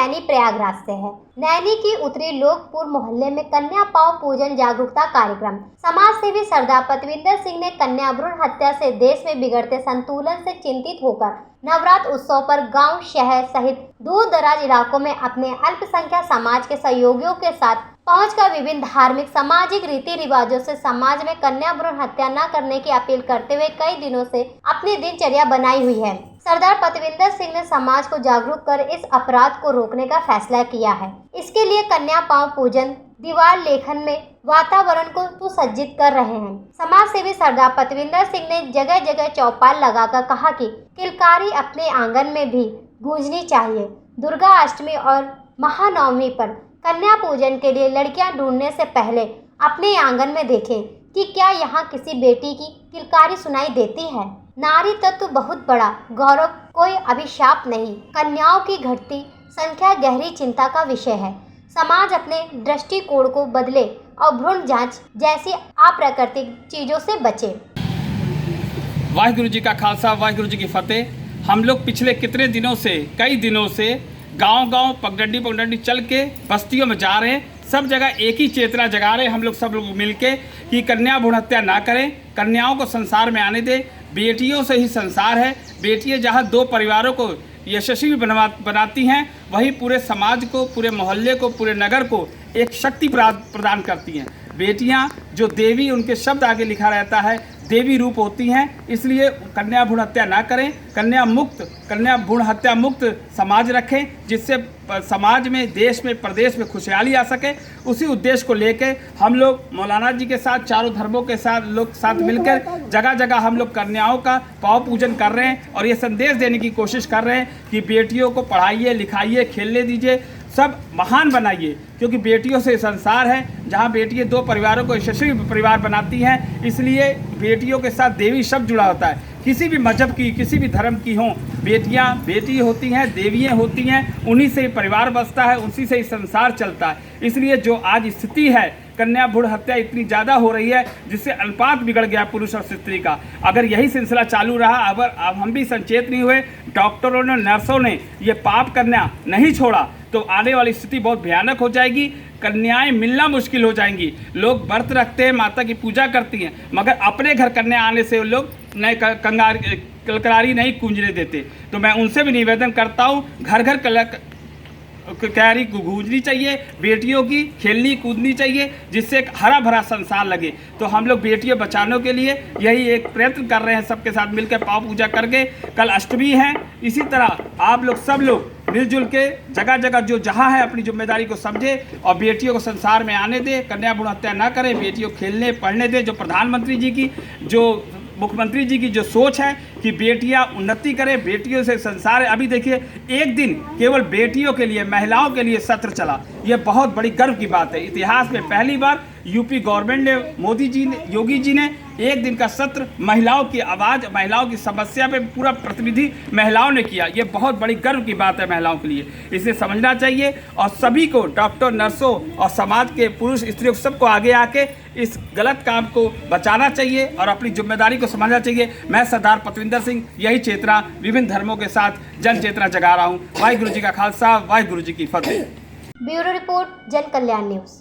नैनी प्रयागराज से है। नैनी की उत्तरी लोकपुर मोहल्ले में कन्या पांव पूजन जागरूकता कार्यक्रम। समाज सेवी सरदार पतविंदर सिंह ने कन्या भ्रूण हत्या से देश में बिगड़ते संतुलन से चिंतित होकर नवरात्र उत्सव पर गांव, शहर सहित दूर दराज इलाकों में अपने अल्पसंख्यक समाज के सहयोगियों के साथ पहुंचकर विभिन्न धार्मिक सामाजिक रीति रिवाजों से समाज में कन्या भ्रूण हत्या न करने की अपील करते हुए कई दिनों से अपनी दिनचर्या बनाई हुई है। सरदार पतविंदर सिंह ने समाज को जागरूक कर इस अपराध को रोकने का फैसला किया है। इसके लिए कन्या पांव पूजन, दीवार लेखन में वातावरण को सुसज्जित कर रहे हैं। समाज सेवी सरदार पतविंदर सिंह ने जगह जगह चौपाल लगाकर कहा कि किलकारी अपने आंगन में भी गूंजनी चाहिए। दुर्गा अष्टमी और महानवमी पर कन्या पूजन के लिए लड़कियां ढूंढने से पहले अपने आंगन में देखें कि क्या यहाँ किसी बेटी की किलकारी सुनाई देती है। नारी तत्व बहुत बड़ा गौरव, कोई अभिशाप नहीं। कन्याओं की घटती संख्या गहरी चिंता का विषय है। समाज अपने दृष्टिकोण को बदले और भ्रूण जांच जैसी अप्राकृतिक चीजों से बचे। वाहिगुरु जी का खालसा, वाहिगुरु जी की फतेह। हम लोग पिछले कितने दिनों से, कई दिनों से गांव-गांव पगडंडी चल के बस्तियों में जा रहे हैं। सब जगह एक ही चेतना जगा रहे हैं हम लोग, सब लोग मिलके कि कन्या भ्रूण हत्या ना करें, कन्याओं को संसार में आने दें। बेटियों से ही संसार है। बेटियां जहां दो परिवारों को यशस्वी बनाती हैं, वही पूरे समाज को, पूरे मोहल्ले को, पूरे नगर को एक शक्ति प्रदान करती हैं। बेटियां जो देवी, उनके शब्द आगे लिखा रहता है, देवी रूप होती हैं। इसलिए कन्या भ्रूण हत्या ना करें, कन्या भ्रूण हत्या मुक्त समाज रखें, जिससे समाज में, देश में, प्रदेश में खुशहाली आ सके। उसी उद्देश्य को लेके हम लोग मौलाना जी के साथ, चारों धर्मों के साथ मिलकर जगह जगह हम लोग कन्याओं का पांव पूजन कर रहे हैं और ये संदेश देने की कोशिश कर रहे हैं कि बेटियों को पढ़ाइए, लिखाइए, खेलने दीजिए, सब महान बनाइए, क्योंकि बेटियों से संसार है। जहाँ बेटियाँ दो परिवारों को यशस्वी परिवार बनाती हैं, इसलिए बेटियों के साथ देवी शब्द जुड़ा होता है। किसी भी मजहब की, किसी भी धर्म की हों, बेटियां बेटी होती हैं, देवियाँ होती हैं, उन्हीं से ही परिवार बसता है, उसी से ही संसार चलता है। इसलिए जो आज स्थिति है, कन्या भ्रूण हत्या इतनी ज़्यादा हो रही है जिससे अनुपात बिगड़ गया पुरुष और स्त्री का। अगर यही सिलसिला चालू रहा, अगर अब हम भी सचेत नहीं हुए, डॉक्टरों ने, नर्सों ने ये पाप करना नहीं छोड़ा, तो आने वाली स्थिति बहुत भयानक हो जाएगी। कन्याएं मिलना मुश्किल हो जाएंगी। लोग व्रत रखते हैं, माता की पूजा करती हैं, मगर अपने घर कन्या आने से लोग नए कलकलारी नहीं गूंजने देते। तो मैं उनसे भी निवेदन करता हूँ, घर घर कलकारी गूंजनी चाहिए, बेटियों की खेलनी कूदनी चाहिए, जिससे एक हरा भरा संसार लगे। तो हम लोग बेटियों बचाने के लिए यही एक प्रयत्न कर रहे हैं, सबके साथ मिलकर पांव पूजा करके। कल अष्टमी है, इसी तरह आप लोग सब लोग मिलजुल के जगह जगह जो जहाँ है अपनी जिम्मेदारी को समझे और बेटियों को संसार में आने दे, कन्या भ्रूण हत्या ना करें, बेटियों खेलने पढ़ने दे। जो प्रधानमंत्री जी की, जो मुख्यमंत्री जी की जो सोच है कि बेटियां उन्नति करें, बेटियों से संसार है। अभी देखिए, एक दिन केवल बेटियों के लिए, महिलाओं के लिए सत्र चला, ये बहुत बड़ी गर्व की बात है। इतिहास में पहली बार यूपी गवर्नमेंट ने, मोदी जी ने, योगी जी ने एक दिन का सत्र महिलाओं की आवाज़, महिलाओं की समस्या पे पूरा प्रतिनिधि महिलाओं ने किया। ये बहुत बड़ी गर्व की बात है महिलाओं के लिए, इसे समझना चाहिए। और सभी को, डॉक्टर, नर्सों और समाज के पुरुष, स्त्रियों, सबको आगे आके इस गलत काम को बचाना चाहिए और अपनी जिम्मेदारी को समझना चाहिए। मैं सरदार पतविंदर सिंह यही चेतना विभिन्न धर्मों के साथ जन चेतना जगा रहा हूँ। वाहिगुरु जी का खालसा, वाहिगुरु जी की फतेह। ब्यूरो रिपोर्ट, जन कल्याण न्यूज़।